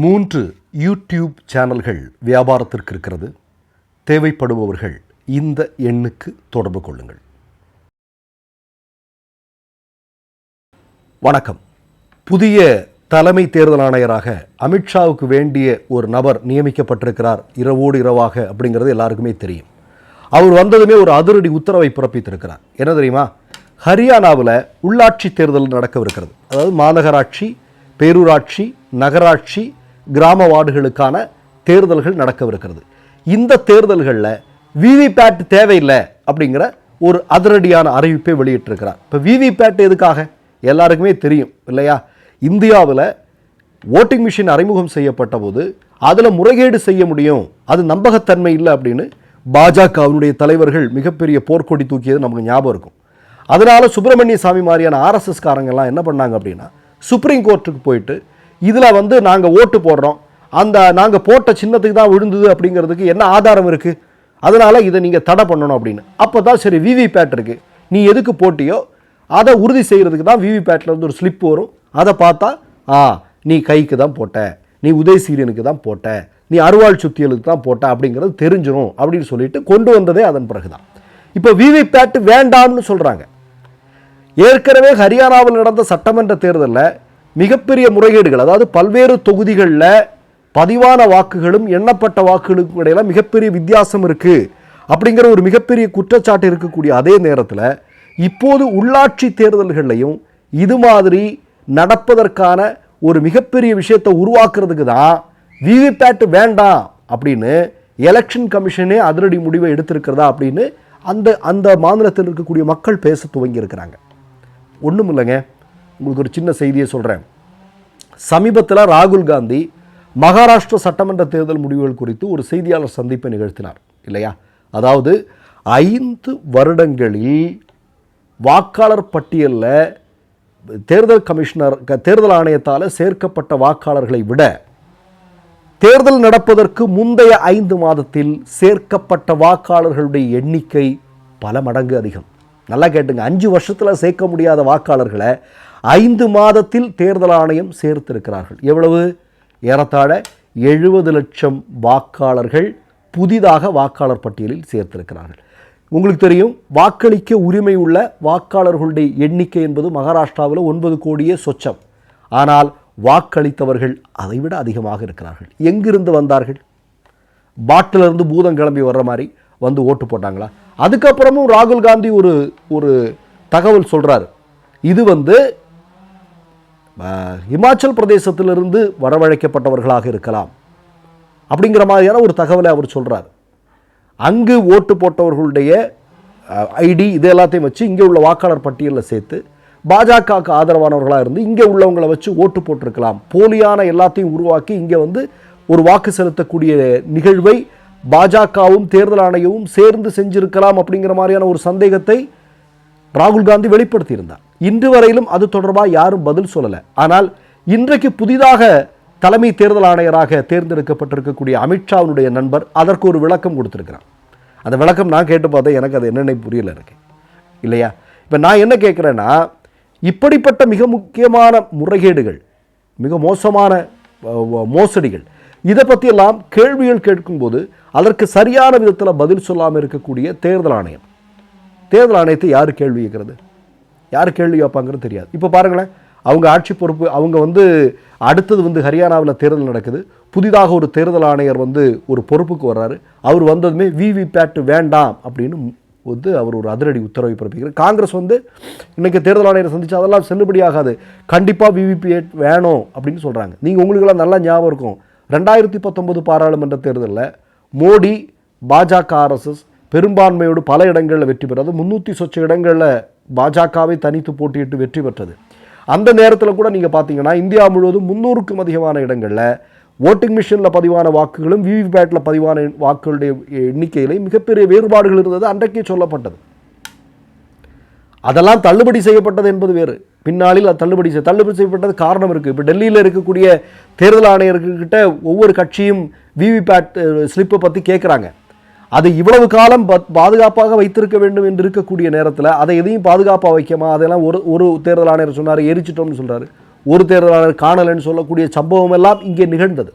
3 YouTube சேனல்கள் வியாபாரத்திற்கு இருக்கிறது. தேவைப்படுபவர்கள் இந்த எண்ணுக்கு தொடர்பு கொள்ளுங்கள். வணக்கம். புதிய தலைமை தேர்தல் ஆணையராக அமித்ஷாவுக்கு வேண்டிய ஒரு நபர் நியமிக்கப்பட்டிருக்கிறார், இரவோடு இரவாக. அப்படிங்கிறது எல்லாருக்குமே தெரியும். அவர் வந்ததுமே ஒரு அதிரடி உத்தரவை பிறப்பித்திருக்கிறார். என்ன தெரியுமா? ஹரியானாவில் உள்ளாட்சி தேர்தல் நடக்கவிருக்கிறது. அதாவது மாநகராட்சி, பேரூராட்சி, நகராட்சி, கிராம வார்டுகளுக்கான தேர்தல்கள் நடக்கவிருக்கிறது. இந்த தேர்தல்களில் விவிபேட் தேவையில்லை அப்படிங்கிற ஒரு அதிரடியான அறிவிப்பை வெளியிட்டிருக்கிறார். இப்போ விவிபேட் எதுக்காக எல்லாருக்குமே தெரியும் இல்லையா? இந்தியாவில் ஓட்டிங் மிஷின் அறிமுகம் செய்யப்பட்ட போது அதில் முறைகேடு செய்ய முடியும், அது நம்பகத்தன்மை இல்லை அப்படின்னு பாஜகவினுடைய தலைவர்கள் மிகப்பெரிய போர்க்கொடி தூக்கியது நமக்கு ஞாபகம் இருக்கும். அதனால் சுப்பிரமணிய சாமி மாதிரியான ஆர்எஸ்எஸ் காரங்கெல்லாம் என்ன பண்ணாங்க அப்படின்னா, சுப்ரீம் கோர்ட்டுக்கு போயிட்டு இதில் நாங்கள் ஓட்டு போடுறோம், அந்த நாங்கள் போட்ட சின்னத்துக்கு தான் விழுந்தது அப்படிங்கிறதுக்கு என்ன ஆதாரம் இருக்குது, அதனால் இதை நீங்கள் தடை பண்ணணும் அப்படின்னு. அப்போ தான் சரி, விவிபேட் இருக்குது, நீ எதுக்கு போட்டியோ அதை உறுதி செய்கிறதுக்கு தான் விவிபேட்டில் ஒரு ஸ்லிப் வரும். அதை பார்த்தா நீ கைக்கு தான் போட்ட, நீ உதயசீரியனுக்கு தான் போட்ட, நீ அருவாள் சுத்தியலுக்கு தான் போட்ட அப்படிங்கிறது தெரிஞ்சிடும் அப்படின்னு சொல்லிட்டு கொண்டு வந்ததே அதன் பிறகு தான். இப்போ விவிபேட் வேண்டாம்னு சொல்கிறாங்க. ஏற்கனவே ஹரியானாவில் நடந்த சட்டமன்ற தேர்தலில் மிகப்பெரிய முறைகேடுகள், அதாவது பல்வேறு தொகுதிகளில் பதிவான வாக்குகளும் எண்ணப்பட்ட வாக்குகளுக்கும் இடையில மிகப்பெரிய வித்தியாசம் இருக்குது அப்படிங்கிற ஒரு மிகப்பெரிய குற்றச்சாட்டு இருக்கக்கூடிய அதே நேரத்தில் இப்போது உள்ளாட்சி தேர்தல்கள்லையும் இது மாதிரி நடப்பதற்கான ஒரு மிகப்பெரிய விஷயத்தை உருவாக்குறதுக்கு தான் விவிபேட் வேண்டாம் அப்படின்னு எலெக்ஷன் கமிஷனே அதிரடி முடிவை எடுத்திருக்கிறதா அப்படின்னு அந்த மாநிலத்தில் இருக்கக்கூடிய மக்கள் பேச துவங்கியிருக்கிறாங்க. ஒன்றும் இல்லைங்க, உங்களுக்கு ஒரு சின்ன செய்தியை சொல்கிறேன். சமீபத்தில் ராகுல் காந்தி மகாராஷ்டிரா சட்டமன்ற தேர்தல் முடிவுகள் குறித்து ஒரு செய்தியாளர் சந்திப்பை நிகழ்த்தினார் இல்லையா? அதாவது 5 வருடங்களில் வாக்காளர் பட்டியலில் தேர்தல் கமிஷனர், தேர்தல் ஆணையத்தால் சேர்க்கப்பட்ட வாக்காளர்களை விட தேர்தல் நடப்பதற்கு முந்தைய 5 மாதத்தில் சேர்க்கப்பட்ட வாக்காளர்களுடைய எண்ணிக்கை பல மடங்கு அதிகம். நல்லா கேட்டுங்க, 5 வருஷத்தில் சேர்க்க முடியாத வாக்காளர்களை 5 மாதத்தில் தேர்தல் ஆணையம் சேர்த்திருக்கிறார்கள். எவ்வளவு? ஏறத்தாழ 70 லட்சம் வாக்காளர்கள் புதிதாக வாக்காளர் பட்டியலில் சேர்த்திருக்கிறார்கள். உங்களுக்கு தெரியும், வாக்களிக்க உரிமை உள்ள வாக்காளர்களுடைய எண்ணிக்கை என்பது மகாராஷ்டிராவில் 9 கோடியே சொச்சம். ஆனால் வாக்களித்தவர்கள் அதைவிட அதிகமாக இருக்கிறார்கள். எங்கிருந்து வந்தார்கள்? பாட்டிலிருந்து பூதம் கிளம்பி வர்ற மாதிரி வந்து ஓட்டு போட்டாங்களா? அதுக்கப்புறமும் ராகுல் காந்தி ஒரு தகவல் சொல்கிறார். இது இமாச்சல் பிரதேசத்திலிருந்து வரவழைக்கப்பட்டவர்களாக இருக்கலாம் அப்படிங்கிற மாதிரியான ஒரு தகவலை அவர் சொல்கிறார். அங்கு ஓட்டு போட்டவர்களுடைய ஐடி இது எல்லாத்தையும் வச்சு இங்கே உள்ள வாக்காளர் பட்டியலில் சேர்த்து பாஜகவுக்கு ஆதரவானவர்களாக இருந்து இங்கே உள்ளவங்களை வச்சு ஓட்டு போட்டிருக்கலாம். போலியான எல்லாத்தையும் உருவாக்கி இங்கே ஒரு வாக்கு செலுத்தக்கூடிய நிகழ்வை பாஜகவும் தேர்தல் ஆணையமும் சேர்ந்து செஞ்சிருக்கலாம் அப்படிங்கிற மாதிரியான ஒரு சந்தேகத்தை ராகுல் காந்தி வெளிப்படுத்தியிருந்தார். இன்று வரையிலும் அது தொடர்பாக யாரும் பதில் சொல்லலை. ஆனால் இன்றைக்கு புதிதாக தலைமை தேர்தல் ஆணையராக தேர்ந்தெடுக்கப்பட்டிருக்கக்கூடிய அமித்ஷாவுடைய நண்பர் அதற்கு ஒரு விளக்கம் கொடுத்திருக்கிறார். அந்த விளக்கம் நான் கேட்டு பார்த்தேன், எனக்கு அது என்னென்ன புரியல எனக்கு இல்லையா? இப்போ நான் என்ன கேட்குறேன்னா, இப்படிப்பட்ட மிக முக்கியமான முறைகேடுகள், மிக மோசமான மோசடிகள், இதை பற்றியெல்லாம் கேள்விகள் கேட்கும்போது அதற்கு சரியான விதத்தில் பதில் சொல்லாமல் இருக்கக்கூடிய தேர்தல் ஆணையம், தேர்தல் ஆணையத்தை யார் கேள்வி கேட்கறது, யார் கேள்வி கேட்பாங்கிறது தெரியாது. இப்போ பாருங்களேன், அவங்க ஆட்சி பொறுப்பு, அவங்க அடுத்தது ஹரியானாவில் தேர்தல் நடக்குது. புதிதாக ஒரு தேர்தல் ஆணையர் ஒரு பொறுப்புக்கு வர்றாரு. அவர் வந்ததுமே விவிபேட் வேண்டாம் அப்படின்னு அவர் ஒரு அதிரடி உத்தரவை பிறப்பிக்கிறார். காங்கிரஸ் இன்னைக்கு தேர்தல் ஆணையரை சந்திச்சு அதெல்லாம் செல்லுபடியாகாது, கண்டிப்பாக விவிபேட் வேணும் அப்படின்னு சொல்கிறாங்க. நீங்கள் உங்களுக்கெல்லாம் நல்லா ஞாபகம் இருக்கும், 2019 பாராளுமன்ற தேர்தலில் மோடி பாஜக ஆர்எஸ்எஸ் பெரும்பான்மையோடு பல இடங்களில் வெற்றி பெற்றது. 300 சொச்ச இடங்களில் பாஜகவை தனித்து போட்டியிட்டு வெற்றி பெற்றது. அந்த நேரத்தில் கூட நீங்கள் பார்த்தீங்கன்னா இந்தியா முழுவதும் 300க்கும் அதிகமான இடங்களில் ஓட்டிங் மிஷினில் பதிவான வாக்குகளும் விவிபேட்டில் பதிவான வாக்குகளுடைய எண்ணிக்கையிலையும் மிகப்பெரிய வேறுபாடுகள் இருந்தது. அன்றைக்கே சொல்லப்பட்டது. அதெல்லாம் தள்ளுபடி செய்யப்பட்டது என்பது வேறு. பின்னாளில் அது தள்ளுபடி செய்யப்பட்டது காரணம் இருக்குது. இப்போ டெல்லியில் இருக்கக்கூடிய தேர்தல் ஆணையர்கிட்ட ஒவ்வொரு கட்சியும் விவிபேட் ஸ்லிப்பை பற்றி கேட்குறாங்க. அதை இவ்வளவு காலம் பாதுகாப்பாக வைத்திருக்க வேண்டும் என்று இருக்கக்கூடிய நேரத்தில் அதை எதையும் பாதுகாப்பாக வைக்காமல் அதெல்லாம் ஒரு தேர்தல் ஆணையர் சொன்னார் எரிச்சிட்டோம்னு சொல்கிறாரு. ஒரு தேர்தலாளர் காணலன்னு சொல்லக்கூடிய சம்பவம் எல்லாம் இங்கே நிகழ்ந்தது.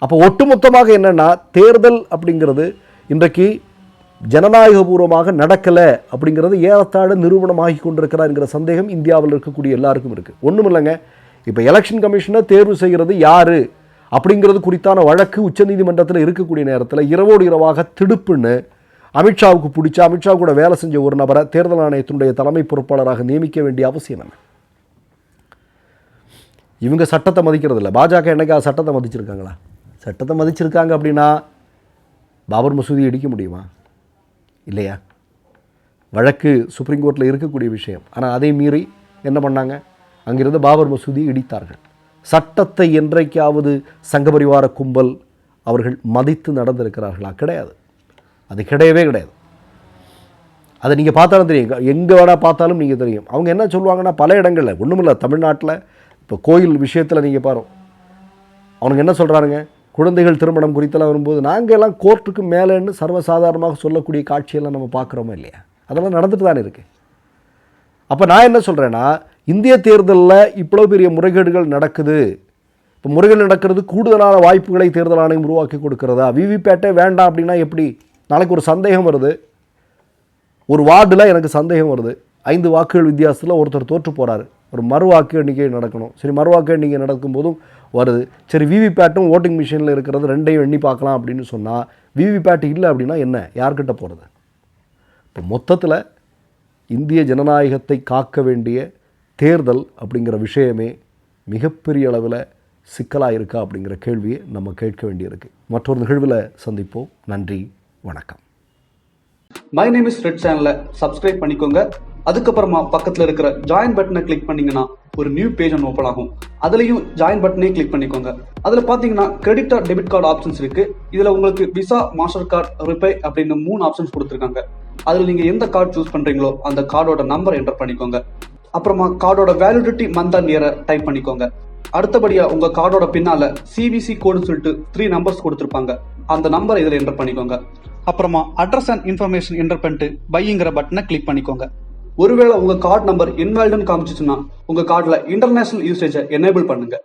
அப்போ ஒட்டுமொத்தமாக என்னென்னா, தேர்தல் அப்படிங்கிறது இன்றைக்கு ஜனநாயகபூர்வமாக நடக்கலை அப்படிங்கிறது ஏறத்தாழ நிரூபணமாகி கொண்டிருக்கிறார் என்கிற சந்தேகம் இந்தியாவில் இருக்கக்கூடிய எல்லாருக்கும் இருக்குது. ஒன்றும் இல்லைங்க, இப்போ எலெக்ஷன் கமிஷனை தேர்வு செய்கிறது யார் அப்படிங்கிறது குறித்தான வழக்கு உச்சநீதிமன்றத்தில் இருக்கக்கூடிய நேரத்தில் இரவோடு இரவாக திடுப்புன்னு அமித்ஷாவுக்கு பிடிச்ச, அமித்ஷா கூட வேலை செஞ்ச ஒரு நபரை தேர்தல் ஆணையத்தினுடைய தலைமை பொறுப்பாளராக நியமிக்க வேண்டிய அவசியம் என்ன? இவங்க சட்டத்தை மதிக்கிறது இல்லை. பாஜக என்னைக்கா சட்டத்தை மதிச்சிருக்காங்களா? சட்டத்தை மதிச்சிருக்காங்க அப்படின்னா பாபர் மசூதி இடிக்க முடியுமா? இல்லையா? வழக்கு சுப்ரீம் கோர்ட்டில் இருக்கக்கூடிய விஷயம். ஆனால் அதை மீறி என்ன பண்ணாங்க? அங்கிருந்து பாபர் மசூதி இடித்தார்கள். சட்டத்தை என்றைக்காவது சங்கபரிவார கும்பல் அவர்கள் மதித்து நடந்திருக்கிறார்களா? கிடையாது. அது கிடையவே கிடையாது. அதை நீங்கள் பார்த்தாலும் தெரியும், எங்கே வேணால் பார்த்தாலும் நீங்கள் தெரியும். அவங்க என்ன சொல்லுவாங்கன்னா, பல இடங்களில், ஒன்றுமில்லை, தமிழ்நாட்டில் இப்போ கோயில் விஷயத்தில் நீங்கள் பாருங்க, அவனுக்கு என்ன சொல்கிறாருங்க, குழந்தைகள் திருமணம் குறித்தெல்லாம் வரும்போது நாங்கள் எல்லாம் கோர்ட்டுக்கு மேலேன்னு சர்வசாதாரணமாக சொல்லக்கூடிய காட்சியெல்லாம் நம்ம பார்க்குறோமா இல்லையா? அதெல்லாம் நடந்துட்டு தானே இருக்குது. அப்போ நான் என்ன சொல்கிறேன்னா, இந்திய தேர்தலில் இவ்வளோ பெரிய முறைகேடுகள் நடக்குது. இப்போ முறைகேடு நடக்கிறது கூடுதலான வாய்ப்புகளை தேர்தல் ஆணையம் உருவாக்கி கொடுக்கிறதா? விவிபேட்டே வேண்டாம் அப்படின்னா எப்படி? நாளைக்கு ஒரு சந்தேகம் வருது, ஒரு வார்டில் எனக்கு சந்தேகம் வருது, 5 வாக்குகள் வித்தியாசத்தில் ஒருத்தர் தோற்று போகிறாரு, ஒரு மறுவாக்கு எண்ணிக்கை நடக்கணும். சரி, மறுவாக்கு எண்ணிக்கை நடக்கும்போதும் வருது, சரி விவிபேட்டும் ஓட்டிங் மிஷினில் இருக்கிறது ரெண்டையும் எண்ணி பார்க்கலாம் அப்படின்னு சொன்னால், விவிபேட் இல்லை அப்படின்னா என்ன, யார்கிட்ட போகிறது? இப்போ மொத்தத்தில் இந்திய ஜனநாயகத்தை காக்க வேண்டிய தேர்தல் அப்படிங்கிற விஷயமே மிகப்பெரிய அளவில் சிக்கலாக இருக்கா அப்படிங்கிற கேள்வியை நம்ம கேட்க வேண்டியிருக்கு. மற்றொரு நிகழ்வில் சந்திப்போம். நன்றி, வணக்கம். மை நேம் இஸ் ரெட் சேனலை சப்ஸ்கிரைப் பண்ணிக்கோங்க. அதுக்கப்புறமா பக்கத்தில் இருக்கிற ஜாயின் பட்டனை கிளிக் பண்ணீங்கன்னா ஒரு நியூ பேஜ் ஒன்று ஓப்பன் ஆகும். அதுலேயும் ஜாயின் பட்டனே கிளிக் பண்ணிக்கோங்க. அதில் பார்த்தீங்கன்னா credit card, debit card options இருக்கு. இதில் உங்களுக்கு விசா, மாஸ்டர் கார்டு, ரிப்பே அப்படின்னு 3 ஆப்ஷன்ஸ் கொடுத்துருக்காங்க. அதில் நீங்கள் எந்த கார்டு சூஸ் பண்ணுறீங்களோ அந்த கார்டோட நம்பர் என்டர் பண்ணிக்கோங்க. அப்புறமா கார்டோட வேலிடிட்டி மந்த் அண்ட் இயரை டைப் பண்ணிக்கோங்க. அடுத்தபடியாக உங்கள் கார்டோட பின்னால் CVC கோடுன்னு சொல்லிட்டு 3 நம்பர்ஸ் கொடுத்துருப்பாங்க. அந்த நம்பரை இதில் என்டர் பண்ணிக்கோங்க. அப்புறமா அட்ரஸ் அண்ட் இன்ஃபர்மேஷன் என்டர் பண்ணிட்டு பைங்கிற பட்டனை கிளிக் பண்ணிக்கோங்க. ஒருவேளை உங்க கார்டு நம்பர் இன்வாலிட்னு காமிச்சிச்சுன்னா உங்க கார்டில் இன்டர்நேஷனல் யூசேஜை எனேபிள் பண்ணுங்க.